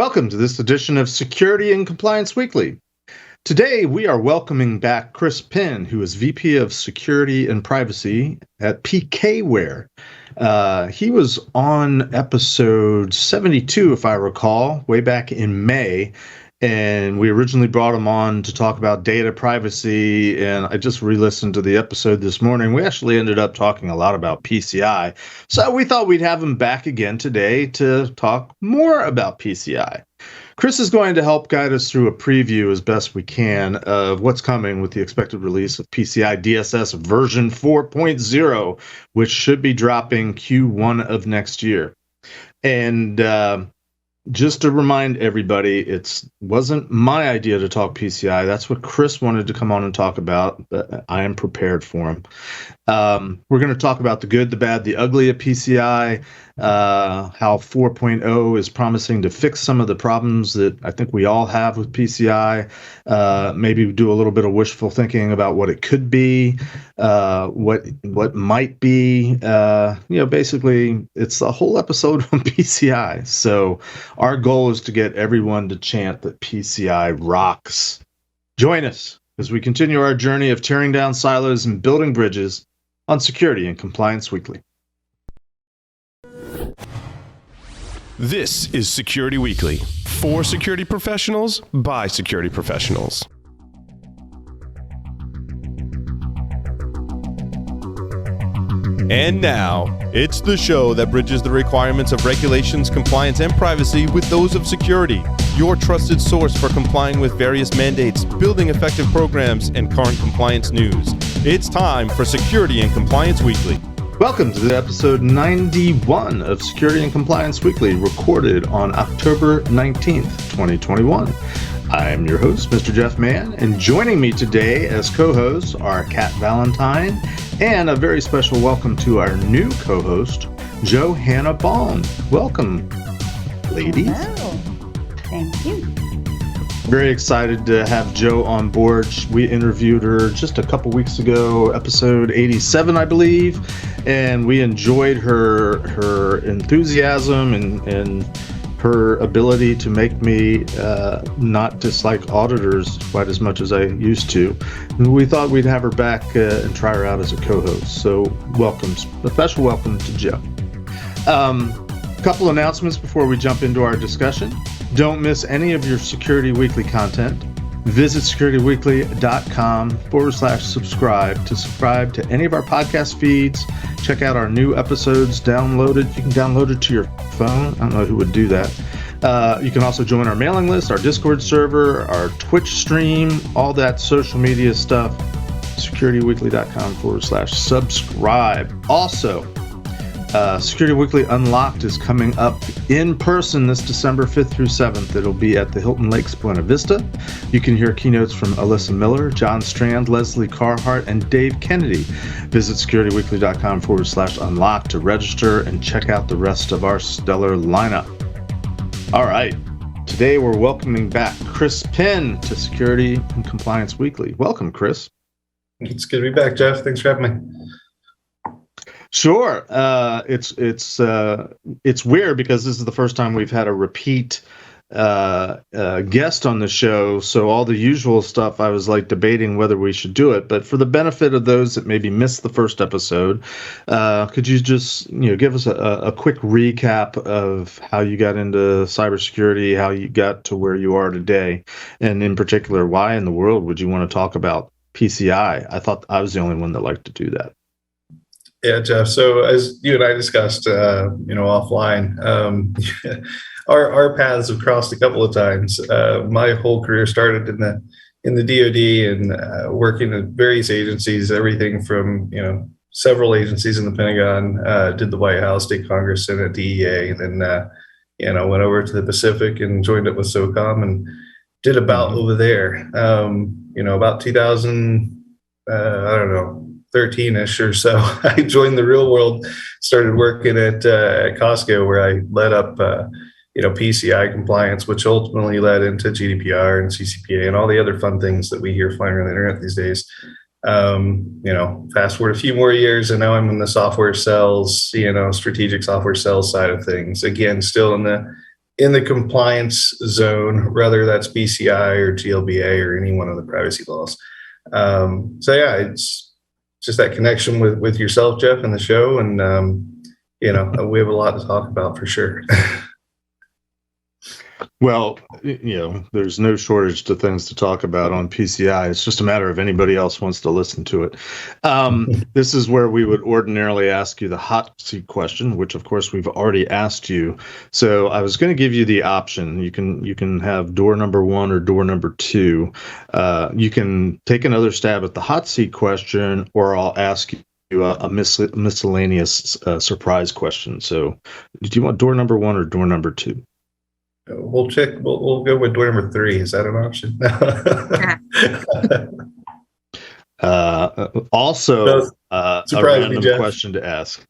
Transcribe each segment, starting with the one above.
Welcome to this edition of Security and Compliance Weekly. Today, we are welcoming back Chris Penn, who is VP of Security and Privacy at PKWARE. He was on episode 72, if I recall, way back in May. And we originally brought him on to talk about data privacy, and I just re-listened to the episode this morning. We actually ended up talking a lot about PCI, so we thought we'd have him back again today to talk more about PCI. Chris is going to help guide us through a preview as best we can of what's coming with the expected release of PCI DSS version 4.0, which should be dropping Q1 of next year. And just to remind everybody, it wasn't my idea to talk PCI. That's what Chris wanted to come on and talk about. But I am prepared for him. We're going to talk about the good, the bad, the ugly of PCI, how 4.0 is promising to fix some of the problems that I think we all have with PCI. Maybe do a little bit of wishful thinking about what it could be, what might be. Basically, it's a whole episode on PCI. So our goal is to get everyone to chant that PCI rocks. Join us as we continue our journey of tearing down silos and building bridges on Security and Compliance Weekly. This is Security Weekly, for security professionals, by security professionals. And now, it's the show that bridges the requirements of regulations, compliance, and privacy with those of security. Your trusted source for complying with various mandates, building effective programs, and current compliance news. It's time for Security and Compliance Weekly. Welcome to episode 91 of Security and Compliance Weekly, recorded on October 19th, 2021. I'm your host, Mr. Jeff Mann, and joining me today as co-hosts are Kat Valentine, and a very special welcome to our new co-host, Johanna Baum. Welcome, ladies. Hello. Thank you. Very excited to have Jo on board. We interviewed her just a couple weeks ago, episode 87, I believe, and we enjoyed her enthusiasm and her ability to make me not dislike auditors quite as much as I used to. And we thought we'd have her back and try her out as a co-host. So welcome, a special welcome to Jo. A couple announcements before we jump into our discussion. Don't miss any of your Security Weekly content. Visit securityweekly.com/subscribe to subscribe to any of our podcast feeds. Check out our new episodes downloaded. You can download it to your phone. I don't know who would do that. You can also join our mailing list, our Discord server, our Twitch stream, all that social media stuff. securityweekly.com/subscribe. Also, Security Weekly Unlocked is coming up in person this December 5th through 7th. It'll be at the Hilton Lakes Buena Vista. You can hear keynotes from Alyssa Miller, John Strand, Leslie Carhart, and Dave Kennedy. Visit securityweekly.com/unlocked to register and check out the rest of our stellar lineup. All right. Today we're welcoming back Chris Penn to Security and Compliance Weekly. Welcome, Chris. It's good to be back, Jeff. Thanks for having me. Sure. It's weird because this is the first time we've had a repeat guest on the show. So all the usual stuff, I was like debating whether we should do it. But for the benefit of those that maybe missed the first episode, could you just give us a quick recap of how you got into cybersecurity, how you got to where you are today, and in particular, why in the world would you want to talk about PCI? I thought I was the only one that liked to do that. Yeah, Jeff. So as you and I discussed, offline, our paths have crossed a couple of times. My whole career started in the DoD and working at various agencies, everything from several agencies in the Pentagon, did the White House, State Congress, Senate, DEA, and then went over to the Pacific and joined up with SOCOM and did about over there. About 2000, 13-ish or so, I joined the real world, started working at Costco, where I led up, PCI compliance, which ultimately led into GDPR and CCPA and all the other fun things that we hear flying around the internet these days. Fast forward a few more years, and now I'm in the software sales, strategic software sales side of things. Again, still in in the compliance zone, whether that's PCI or TLBA or any one of the privacy laws. So yeah, it's just that connection with yourself, Jeff, and the show, and we have a lot to talk about for sure. Well, there's no shortage to things to talk about on PCI. It's just a matter of anybody else wants to listen to it. This is where we would ordinarily ask you the hot seat question, which of course we've already asked you. So I was going to give you the option. You can have door number 1 or door number 2. You can take another stab at the hot seat question, or I'll ask you a miscellaneous surprise question. So do you want door number 1 or door number 2? We'll check. We'll go with door number 3. Is that an option? Also, a random question to ask.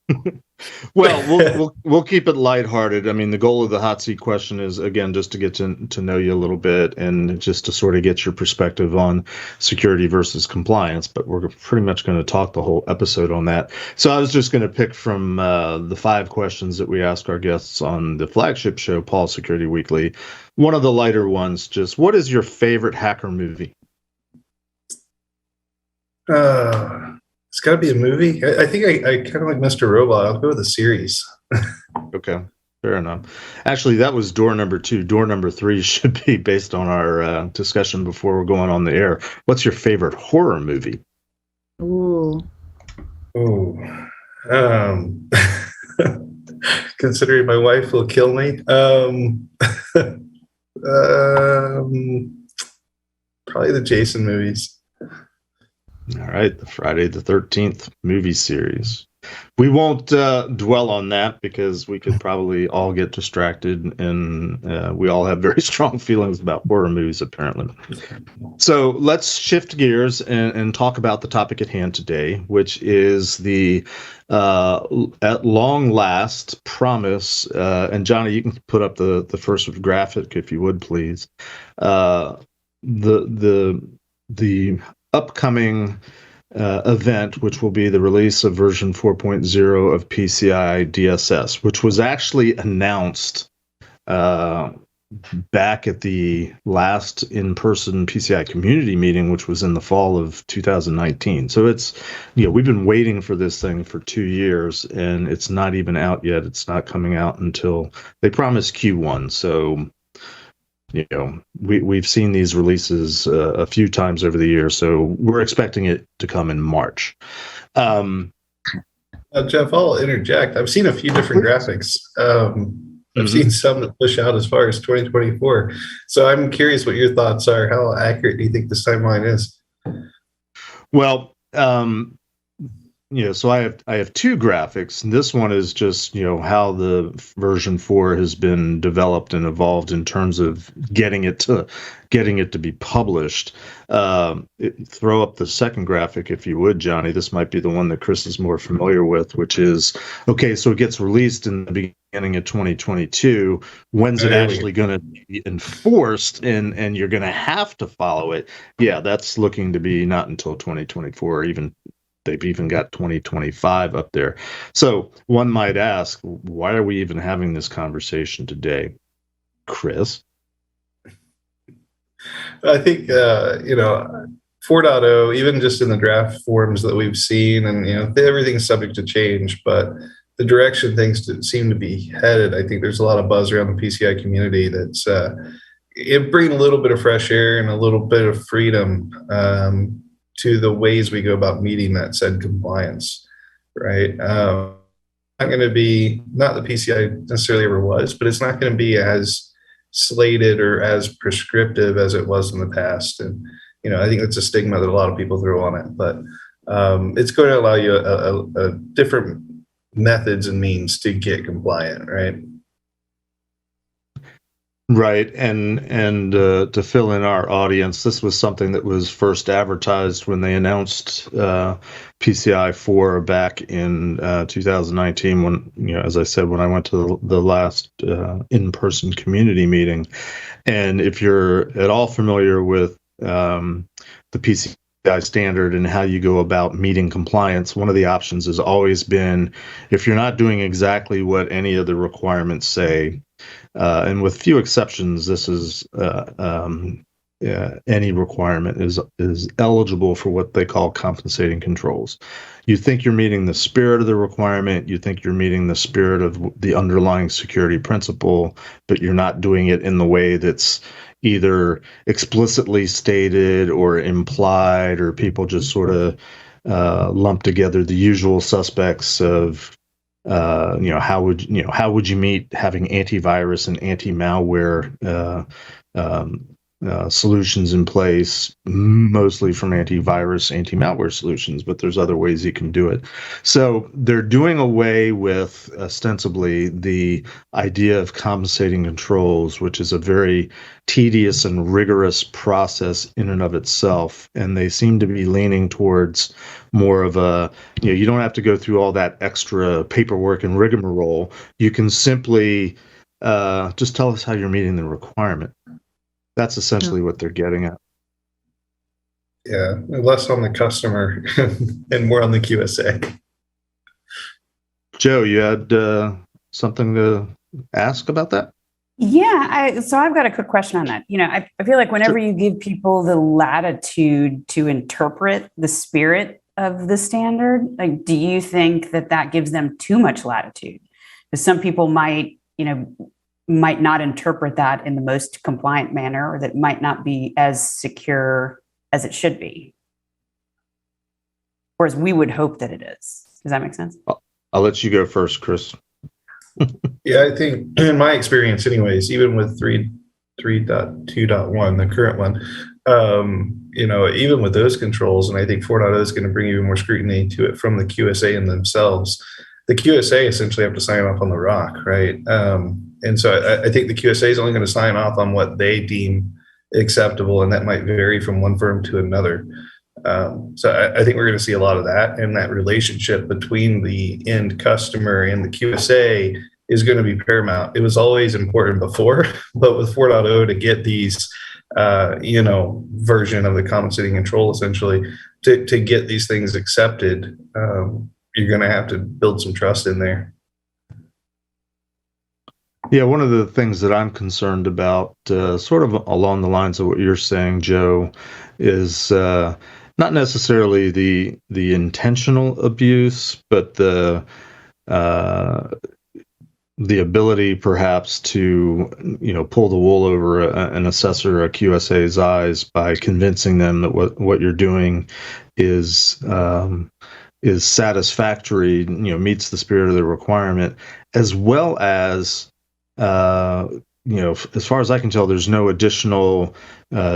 Well, we'll keep it lighthearted. I mean, the goal of the hot seat question is, again, just to get to know you a little bit and just to sort of get your perspective on security versus compliance. But we're pretty much going to talk the whole episode on that. So I was just going to pick from the 5 questions that we ask our guests on the flagship show, Paul Security Weekly. One of the lighter ones, just what is your favorite hacker movie? It's got to be a movie. I think I kind of like Mr. Robot. I'll go with a series. Okay, fair enough. Actually, that was door number 2. Door number 3 should be based on our discussion before we're going on the air. What's your favorite horror movie? Ooh. Considering my wife will kill me. Probably the Jason movies. All right, the Friday the 13th movie series. We won't dwell on that because we could probably all get distracted, and we all have very strong feelings about horror movies, apparently. So let's shift gears and talk about the topic at hand today, which is the at long last promise. And Johnny, you can put up the first graphic if you would, please. The upcoming event, which will be the release of version 4.0 of PCI DSS, which was actually announced back at the last in-person PCI community meeting, which was in the fall of 2019. So it's, we've been waiting for this thing for 2 years, and it's not even out yet. It's not coming out until they promised Q1. So we've seen these releases a few times over the years, so we're expecting it to come in March. Jeff, I'll interject. I've seen a few different graphics. I've seen some that push out as far as 2024. So I'm curious what your thoughts are. How accurate do you think this timeline is? Well, so I have 2 graphics. And this one is just, how the version 4 has been developed and evolved in terms of getting it to be published. Throw up the second graphic if you would, Johnny. This might be the one that Chris is more familiar with, which is, okay, so it gets released in the beginning of 2022. When's it actually going to be enforced and you're going to have to follow it? Yeah, that's looking to be not until 2024, they've even got 2025 up there. So one might ask, why are we even having this conversation today? Chris? I think, 4.0, even just in the draft forms that we've seen, and, everything's subject to change, but the direction things seem to be headed, I think there's a lot of buzz around the PCI community that's it bring a little bit of fresh air and a little bit of freedom to the ways we go about meeting that said compliance, right? Not going to be, not the PCI necessarily ever was, but it's not going to be as slated or as prescriptive as it was in the past. And, I think that's a stigma that a lot of people throw on it, but it's going to allow you a different methods and means to get compliant, right? Right, and to fill in our audience, this was something that was first advertised when they announced PCI 4 back in 2019. When, as I said, when I went to the last in-person community meeting, and if you're at all familiar with the PCI standard and how you go about meeting compliance, one of the options has always been, if you're not doing exactly what any of the requirements say, And with few exceptions, this is any requirement is eligible for what they call compensating controls. You think you're meeting the spirit of the requirement, you think you're meeting the spirit of the underlying security principle, but you're not doing it in the way that's either explicitly stated or implied, or people just sort of lump together the usual suspects of how would you meet having antivirus and anti-malware solutions in place, mostly from antivirus, anti-malware solutions, but there's other ways you can do it. So they're doing away with, ostensibly, the idea of compensating controls, which is a very tedious and rigorous process in and of itself. And they seem to be leaning towards more of a, you don't have to go through all that extra paperwork and rigmarole. You can simply just tell us how you're meeting the requirement. That's essentially what they're getting at. Yeah, less on the customer and more on the QSA. Joe, you had something to ask about that? Yeah, so I've got a quick question on that. I feel like whenever you give people the latitude to interpret the spirit of the standard, like, do you think that gives them too much latitude? Because some people might not interpret that in the most compliant manner, or that might not be as secure as it should be, or as we would hope that it is. Does that make sense? I'll let you go first, Chris. Yeah, I think in my experience anyways, even with 3.2.1, the current one, even with those controls, and I think 4.0 is going to bring even more scrutiny to it from the QSA in themselves. The QSA essentially have to sign off on the ROC, right? And so I think the QSA is only going to sign off on what they deem acceptable, and that might vary from one firm to another. So I think we're going to see a lot of that, and that relationship between the end customer and the QSA is going to be paramount. It was always important before, but with 4.0 to get these, version of the compensating control, essentially, to get these things accepted, you're going to have to build some trust in there. Yeah, one of the things that I'm concerned about, sort of along the lines of what you're saying, Joe, is not necessarily the intentional abuse, but the ability perhaps to pull the wool over an assessor or a QSA's eyes by convincing them that what you're doing is satisfactory, meets the spirit of the requirement, as well as as far as I can tell, there's no additional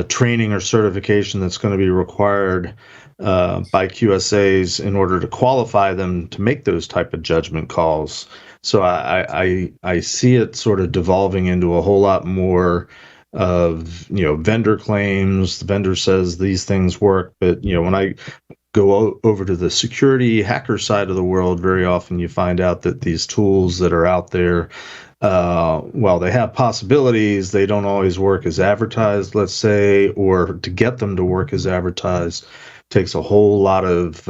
training or certification that's going to be required by QSAs in order to qualify them to make those type of judgment calls. So I see it sort of devolving into a whole lot more of vendor claims. The vendor says these things work, but when I go over to the security hacker side of the world, very often you find out that these tools that are out there, while they have possibilities, they don't always work as advertised, let's say, or to get them to work as advertised takes a whole lot of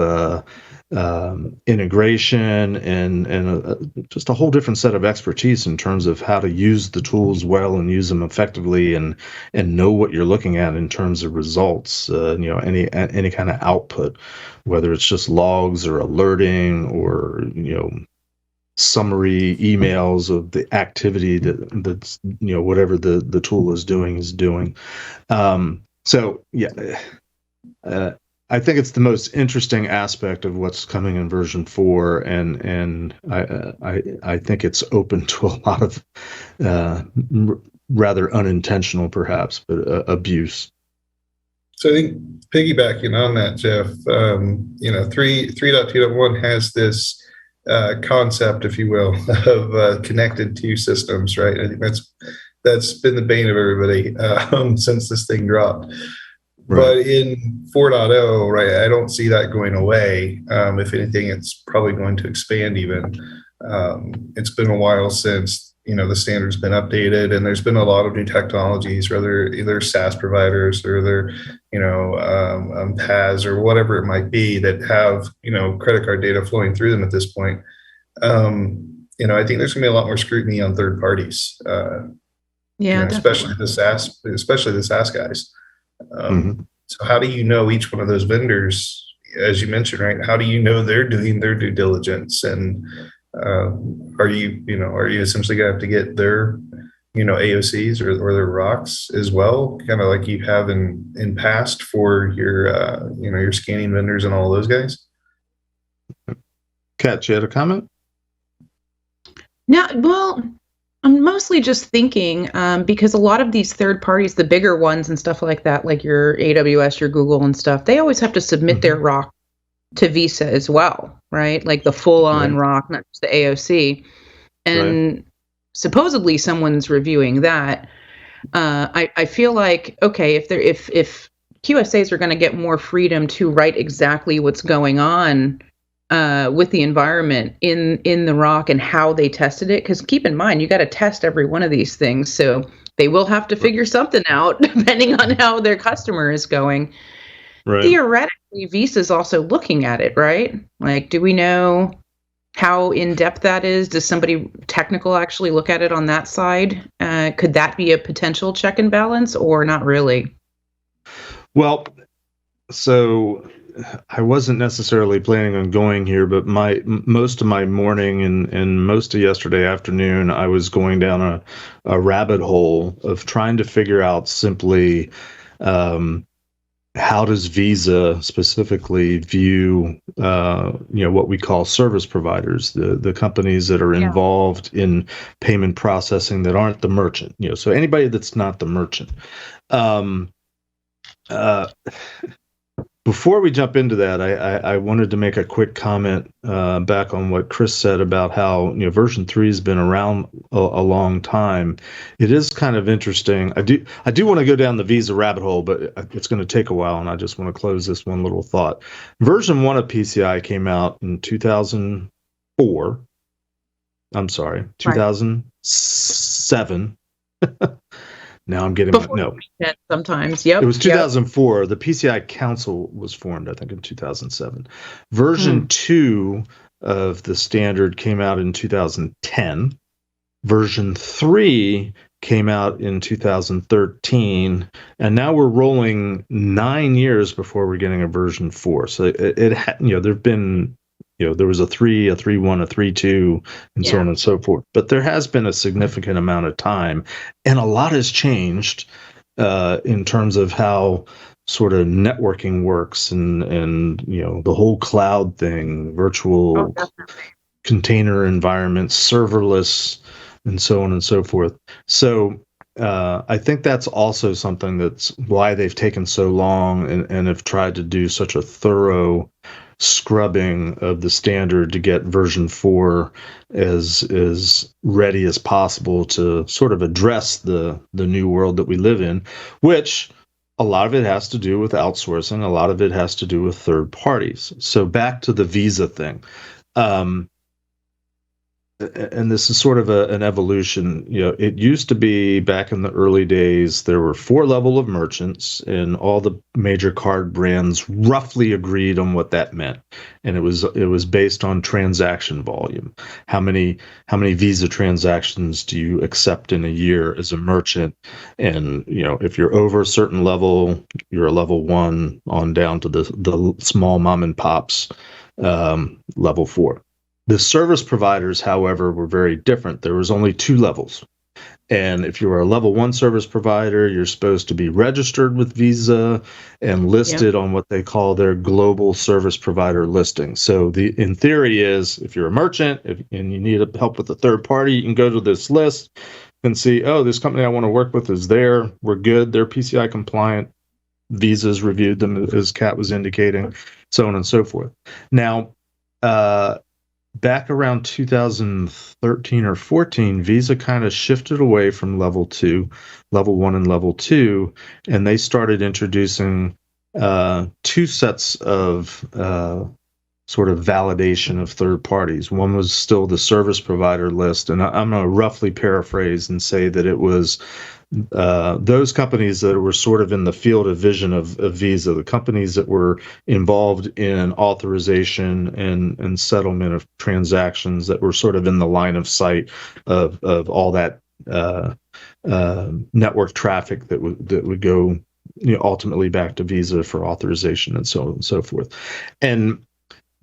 integration and just a whole different set of expertise in terms of how to use the tools well and use them effectively and know what you're looking at in terms of results, any kind of output, whether it's just logs or alerting or summary emails of the activity that's whatever the tool is doing. I think it's the most interesting aspect of what's coming in version 4, and I think it's open to a lot of rather unintentional, perhaps, but abuse. So I think piggybacking on that, Jeff, 3.2.1 has this concept, if you will, of connected to systems, right? I think that's been the bane of everybody since this thing dropped. Right. But in 4.0, right, I don't see that going away. If anything, it's probably going to expand even. It's been a while since, the standard's been updated, and there's been a lot of new technologies, whether either SaaS providers or they're, PAS or whatever it might be, that have, credit card data flowing through them at this point. I think there's going to be a lot more scrutiny on third parties. Especially the SaaS guys. So how do you know each one of those vendors, as you mentioned, right? How do you know they're doing their due diligence? And are you essentially going to have to get their, AOCs or their rocks as well, kind of like you have in past for your, your scanning vendors and all those guys? Kat, you had a comment? No, well, I'm mostly just thinking because a lot of these third parties, the bigger ones and stuff like that, like your AWS, your Google and stuff, they always have to submit their ROC to Visa as well, right? Like the full-on ROC, not just the AOC. And supposedly someone's reviewing that. I feel like, okay, if QSAs are going to get more freedom to write exactly what's going on with the environment in the ROC and how they tested it, because keep in mind, you got to test every one of these things. So they will have to figure something out depending on how their customer is going. Right. Theoretically, Visa's also looking at it, right? Like, do we know how in-depth that is? Does somebody technical actually look at it on that side? Could that be a potential check and balance or not really? Well, so I wasn't necessarily planning on going here, but most of my morning and most of yesterday afternoon, I was going down a rabbit hole of trying to figure out simply how does Visa specifically view what we call service providers, the companies that are involved in payment processing that aren't the merchant, so anybody that's not the merchant. Before we jump into that, I wanted to make a quick comment back on what Chris said about how version 3 has been around a long time. It is kind of interesting. I do want to go down the Visa rabbit hole, but it's going to take a while, and I just want to close this one little thought. Version 1 of PCI came out in 2004. I'm sorry, 2007. Now I'm getting sometimes. Yep. It was 2004. Yep. The PCI Council was formed, I think, in 2007. Version 2 of the standard came out in 2010. Version 3 came out in 2013, and now we're rolling 9 years before we're getting a version 4. So there've been there was a 3, a 3.1, a 3.2, and so on and so forth. But there has been a significant amount of time, and a lot has changed in terms of how sort of networking works and the whole cloud thing, virtual container environments, serverless, and so on and so forth. So I think that's also something that's why they've taken so long and have tried to do such a thorough scrubbing of the standard to get version 4 as ready as possible to sort of address the new world that we live in, which a lot of it has to do with outsourcing. A lot of it has to do with third parties. So back to the Visa thing. And this is sort of an evolution. It used to be back in the early days, there were 4 levels of merchants, and all the major card brands roughly agreed on what that meant. And it was based on transaction volume. How many Visa transactions do you accept in a year as a merchant? And if you're over a certain level, you're a level 1 on down to the small mom and pops, level 4. The service providers, however, were very different. There was only 2 levels. And if you were a level 1 service provider, you're supposed to be registered with Visa and listed on what they call their global service provider listing. So in theory is, if you're a merchant and you need help with a third party, you can go to this list and see, this company I want to work with is there. We're good. They're PCI compliant. Visa's reviewed them, as Kat was indicating, so on and so forth. Now, back around 2013 or 14, Visa kind of shifted away from level 1 and level 2, and they started introducing 2 sets of sort of validation of third parties. One was still the service provider list, and I'm going to roughly paraphrase and say that it was those companies that were sort of in the field of vision of Visa, the companies that were involved in authorization and settlement of transactions that were sort of in the line of sight of all that network traffic that would go, ultimately back to Visa for authorization and so on and so forth.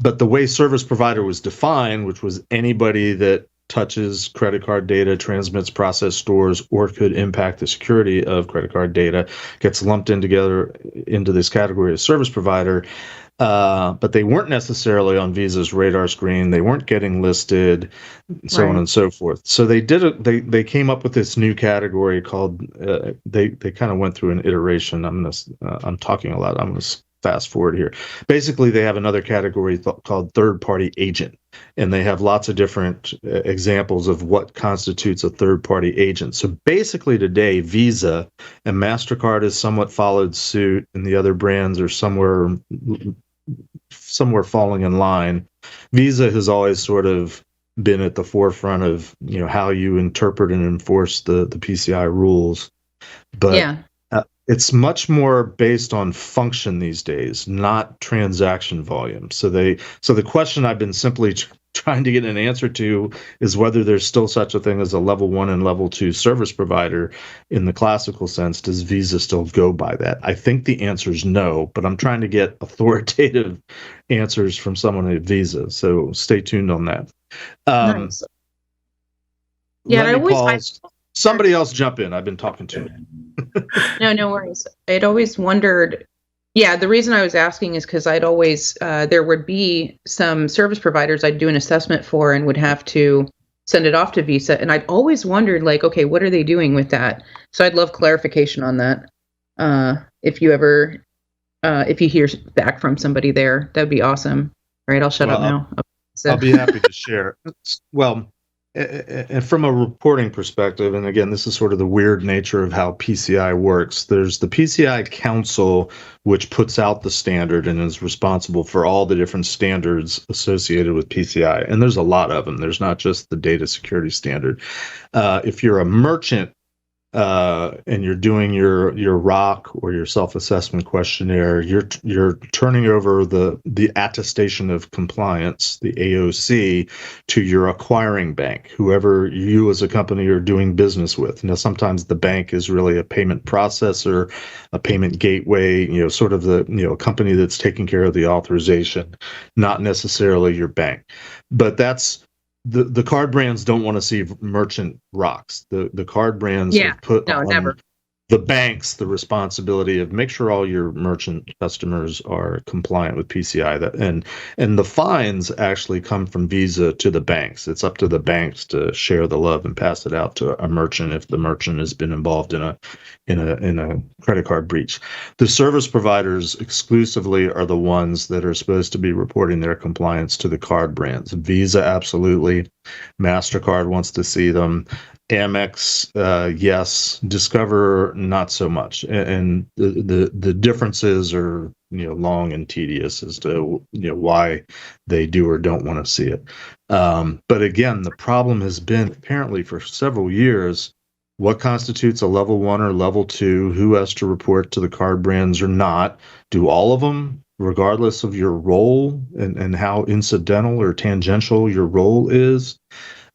But the way service provider was defined, which was anybody that touches credit card data, transmits, process, stores, or could impact the security of credit card data, gets lumped in together into this category of service provider. But they weren't necessarily on Visa's radar screen. They weren't getting listed, so on and so forth. So they came up with this new category called. They kind of went through an iteration. I'm talking a lot. I'm going to fast forward here. Basically, they have another category called third-party agent, and they have lots of different examples of what constitutes a third-party agent. So basically today, Visa and MasterCard has somewhat followed suit, and the other brands are somewhere falling in line. Visa has always sort of been at the forefront of how you interpret and enforce the PCI rules. But it's much more based on function these days, not transaction volume. So the question I've been simply trying to get an answer to is whether there's still such a thing as a level 1 and level 2 service provider in the classical sense. Does Visa still go by that? I think the answer is no, but I'm trying to get authoritative answers from someone at Visa. So stay tuned on that. Nice. Yeah, somebody else jump in. I've been talking too much. No worries. I'd always wondered. Yeah, the reason I was asking is because I'd always there would be some service providers I'd do an assessment for and would have to send it off to Visa, and I'd always wondered, like, okay, what are they doing with that? So I'd love clarification on that. If you hear back from somebody there, that'd be awesome. All right, I'll shut up now. I'll be happy to share. Well, and from a reporting perspective, and again, this is sort of the weird nature of how PCI works. There's the PCI Council, which puts out the standard and is responsible for all the different standards associated with PCI. And there's a lot of them. There's not just the data security standard. If you're a merchant and you're doing your ROC or your self-assessment questionnaire, you're turning over the attestation of compliance, the AOC, to your acquiring bank, whoever you as a company are doing business with. Now, sometimes the bank is really a payment processor, a payment gateway, sort of a company that's taking care of the authorization, not necessarily your bank. But that's the card brands don't want to see merchant ROCs. The card brands have put on the banks the responsibility of make sure all your merchant customers are compliant with PCI. And the fines actually come from Visa to the banks. It's up to the banks to share the love and pass it out to a merchant if the merchant has been involved in a credit card breach. The service providers exclusively are the ones that are supposed to be reporting their compliance to the card brands. Visa, absolutely. MasterCard wants to see them. Amex, yes. Discover, not so much. And the differences are long and tedious as to why they do or don't want to see it. But again, the problem has been apparently for several years, what constitutes a level 1 or level 2? Who has to report to the card brands or not? Do all of them, regardless of your role and how incidental or tangential your role is?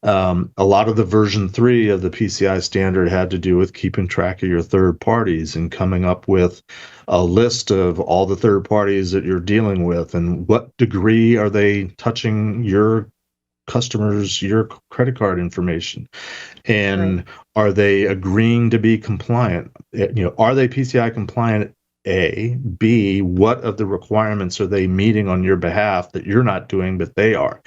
A lot of the version 3 of the PCI standard had to do with keeping track of your third parties and coming up with a list of all the third parties that you're dealing with and what degree are they touching your customers, your credit card information, and are they agreeing to be compliant? Are they PCI compliant? A. B. What of the requirements are they meeting on your behalf that you're not doing, but they are?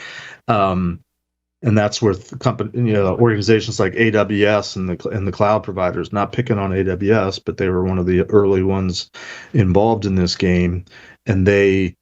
And that's where organizations like AWS and the cloud providers, not picking on AWS, but they were one of the early ones involved in this game, and they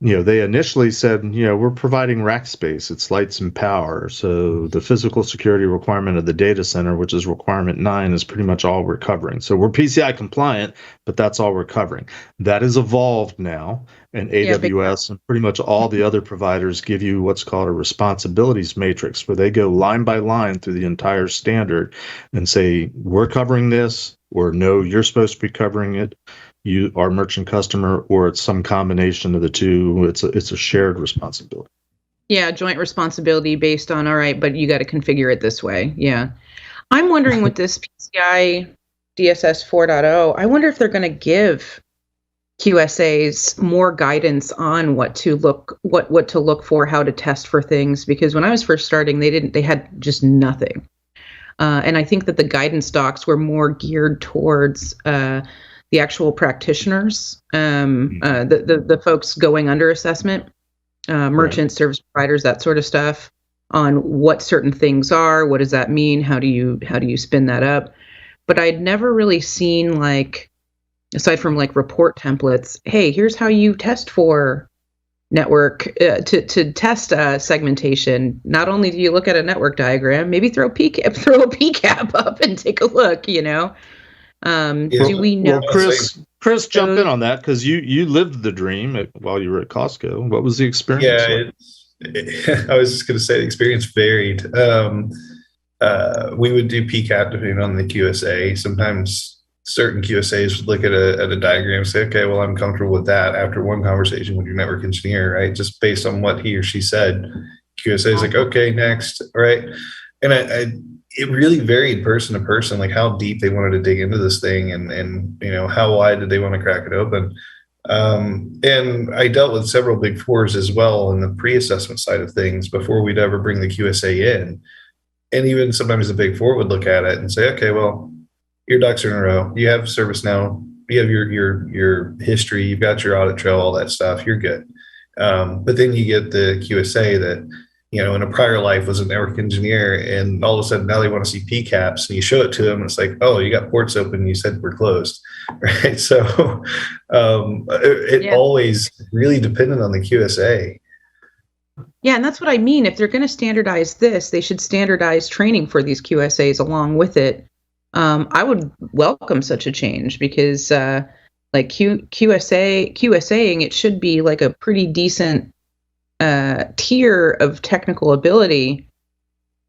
they initially said, we're providing rack space, it's lights and power. So the physical security requirement of the data center, which is requirement 9, is pretty much all we're covering. So we're PCI compliant, but that's all we're covering. That has evolved now, and AWS and pretty much all the other providers give you what's called a responsibilities matrix, where they go line by line through the entire standard and say, we're covering this, or no, you're supposed to be covering it, you are merchant customer, or it's some combination of the two. It's a shared responsibility. Yeah, joint responsibility based on, all right, but you got to configure it this way. Yeah. I'm wondering with this PCI DSS 4.0, I wonder if they're going to give QSAs more guidance on what to look for, how to test for things, because when I was first starting, they had just nothing. And I think that the guidance docs were more geared towards the actual practitioners, the folks going under assessment, merchants, service providers, that sort of stuff, on what certain things are, what does that mean, how do you spin that up. But I'd never really seen, like, aside from like report templates, hey, here's how you test for network to test segmentation. Not only do you look at a network diagram, maybe throw a PCAP up and take a look. Do we know? Well, Chris, jump in on that, because you lived the dream while you were at Costco. What was the experience? Yeah, I was just going to say the experience varied. We would do PCAP depending on the QSA. Sometimes certain QSAs would look at a diagram and say, okay, well, I'm comfortable with that after one conversation with your network engineer, right? Just based on what he or she said. QSA is like, okay, next, right? And it really varied person to person, like how deep they wanted to dig into this thing, and how wide did they want to crack it open. And I dealt with several big fours as well in the pre-assessment side of things before we'd ever bring the QSA in. And even sometimes the big four would look at it and say, okay, well, your ducks are in a row. You have ServiceNow, you have your history, you've got your audit trail, all that stuff, you're good. But then you get the QSA that, in a prior life was a network engineer, and all of a sudden now they want to see PCAPs, and you show it to them, and it's like, oh, you got ports open, you said we're closed, right? So it always really depended on the QSA. Yeah, and that's what I mean. If they're going to standardize this, they should standardize training for these QSAs along with it. I would welcome such a change, because like QSAing, it should be like a pretty decent tier of technical ability,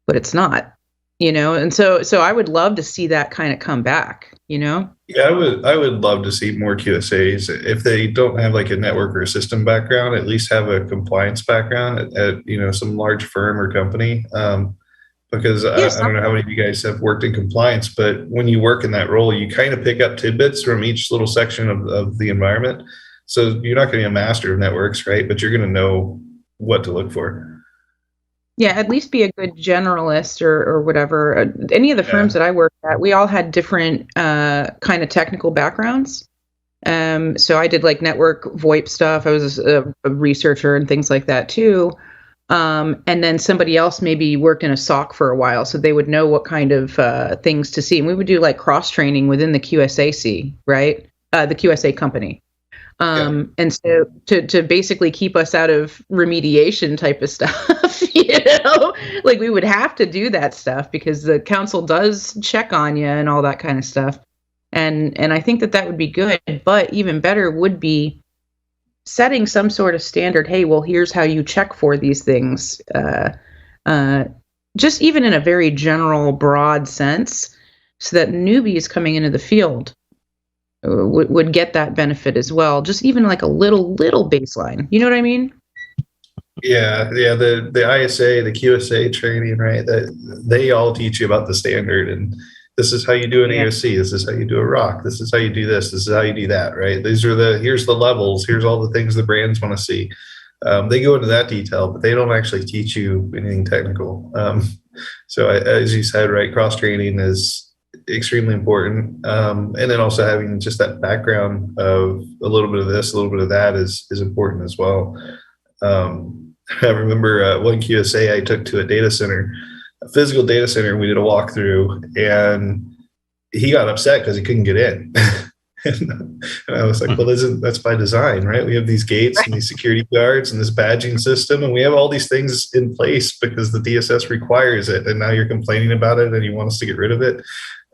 but it's not, and so I would love to see that kind of come back, Yeah, I would love to see more QSAs. If they don't have like a network or a system background, at least have a compliance background at some large firm or company. Because I don't know how many of you guys have worked in compliance, but when you work in that role, you kind of pick up tidbits from each little section of the environment. So you're not going to be a master of networks, right? But you're going to know what to look for. Yeah, at least be a good generalist or whatever. Any of the firms that I worked at, we all had different kind of technical backgrounds. So I did like network VoIP stuff. I was a researcher and things like that too. And then somebody else maybe worked in a SOC for a while, so they would know what kind of things to see. And we would do like cross training within the QSAC, right? The QSA company. And so to basically keep us out of remediation type of stuff, like we would have to do that stuff because the council does check on you and all that kind of stuff. And I think that would be good, but even better would be setting some sort of standard. Hey, well, here's how you check for these things. Just even in a very general, broad sense, so that newbies coming into the field would get that benefit as well. Just even like a little baseline. You know what I mean? Yeah. The ISA, the QSA training, right? That they all teach you about the standard, and this is how you do an AOC. This is how you do a ROC. This is how you do this. This is how you do that, right? Here's the levels. Here's all the things the brands want to see. They go into that detail, but they don't actually teach you anything technical. So as you said, right, cross training is extremely important. And then also having just that background of a little bit of this, a little bit of that is important as well. I remember one QSA I took to a data center, a physical data center. We did a walkthrough, and he got upset because he couldn't get in. And I was like, well, that's by design, right? We have these gates and these security guards and this badging system, and we have all these things in place because the DSS requires it. And now you're complaining about it and you want us to get rid of it.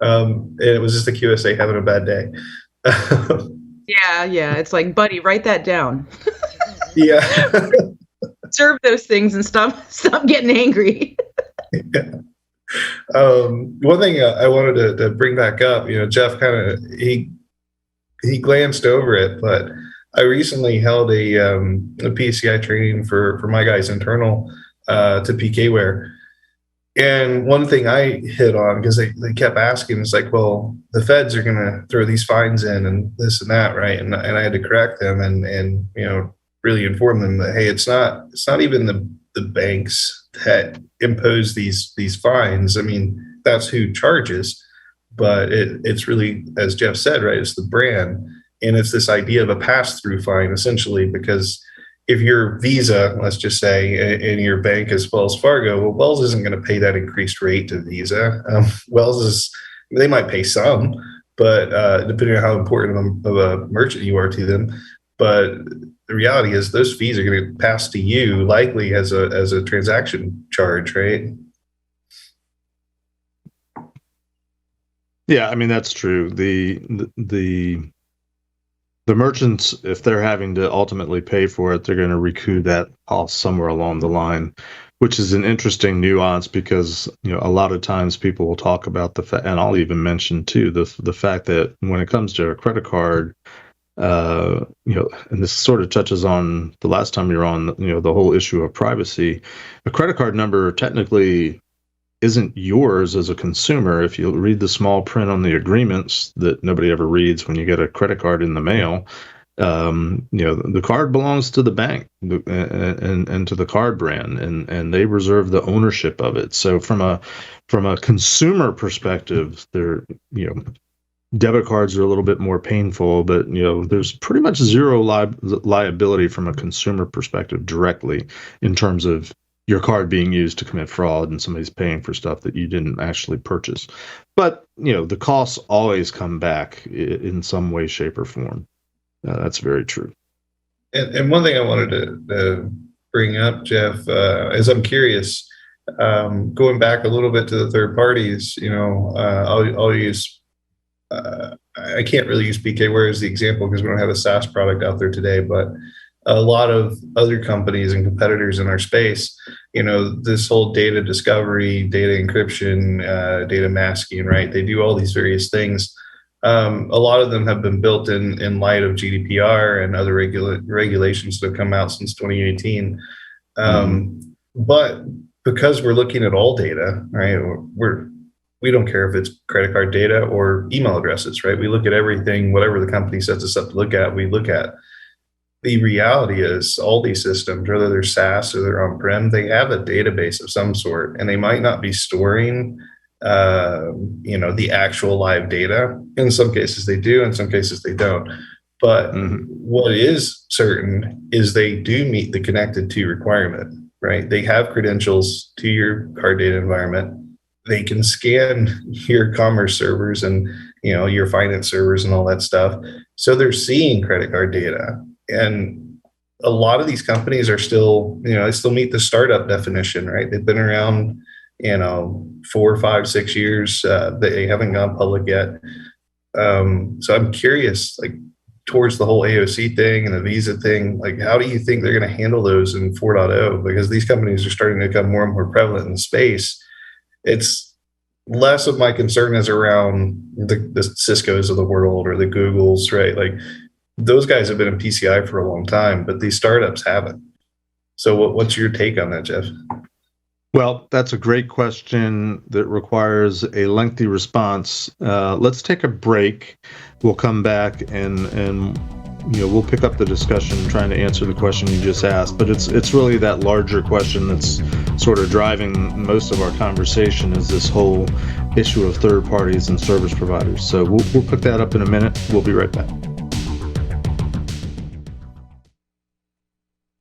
And it was just the QSA having a bad day. Yeah. It's like, buddy, write that down. Yeah. Observe those things and stop getting angry. Yeah. One thing I wanted to bring back up, Jeff kind of, he glanced over it, but I recently held a PCI training for my guys internal to PKWARE. And one thing I hit on, because they kept asking, it's like, well, the feds are going to throw these fines in and this and that, right? And I had to correct them and really inform them that, hey, it's not even the banks that impose these fines. I mean, that's who charges, but it's really, as Jeff said, right, it's the brand. And it's this idea of a pass-through fine, essentially, because if you're Visa, let's just say, and your bank is Wells Fargo, well, Wells isn't going to pay that increased rate to Visa. They might pay some, but depending on how important of a merchant you are to them. But the reality is those fees are going to pass to you likely as a transaction charge, right? Yeah, I mean, that's true. The merchants, if they're having to ultimately pay for it, they're going to recoup that cost somewhere along the line, which is an interesting nuance because, a lot of times people will talk about and I'll even mention too, the fact that when it comes to a credit card, and this sort of touches on the last time you're on, the whole issue of privacy. A credit card number technically isn't yours as a consumer. If you read the small print on the agreements that nobody ever reads when you get a credit card in the mail, the card belongs to the bank and to the card brand, and they reserve the ownership of it. So from a consumer perspective, debit cards are a little bit more painful, but there's pretty much zero liability from a consumer perspective directly in terms of your card being used to commit fraud and somebody's paying for stuff that you didn't actually purchase. But the costs always come back in some way, shape, or form. That's very true. And one thing I wanted to bring up, Jeff, is I'm curious, going back a little bit to the third parties. I'll use. I can't really use PKWARE as the example because we don't have a SaaS product out there today, but a lot of other companies and competitors in our space, this whole data discovery, data encryption, data masking, right? They do all these various things. A lot of them have been built in light of GDPR and other regulations that have come out since 2018. But because we're looking at all data, right? We don't care if it's credit card data or email addresses, right? We look at everything, whatever the company sets us up to look at, we look at. The reality is all these systems, whether they're SaaS or they're on-prem, they have a database of some sort, and they might not be storing, the actual live data. In some cases they do, in some cases they don't. But what is certain is they do meet the connected to requirement, right? They have credentials to your card data environment. They can scan your commerce servers and, your finance servers and all that stuff. So they're seeing credit card data. And a lot of these companies are still, they still meet the startup definition, right? They've been around, 4, 5, 6 years. They haven't gone public yet. So I'm curious, towards the whole AOC thing and the Visa thing, how do you think they're going to handle those in 4.0? Because these companies are starting to become more and more prevalent in the space. It's less of my concern is around the Ciscos of the world or the Googles, right? Those guys have been in PCI for a long time, but these startups haven't. So what's your take on that, Jeff? Well, that's a great question that requires a lengthy response. Let's take a break. We'll come back and we'll pick up the discussion trying to answer the question you just asked. But it's really that larger question that's sort of driving most of our conversation is this whole issue of third parties and service providers. So we'll pick that up in a minute. We'll be right back.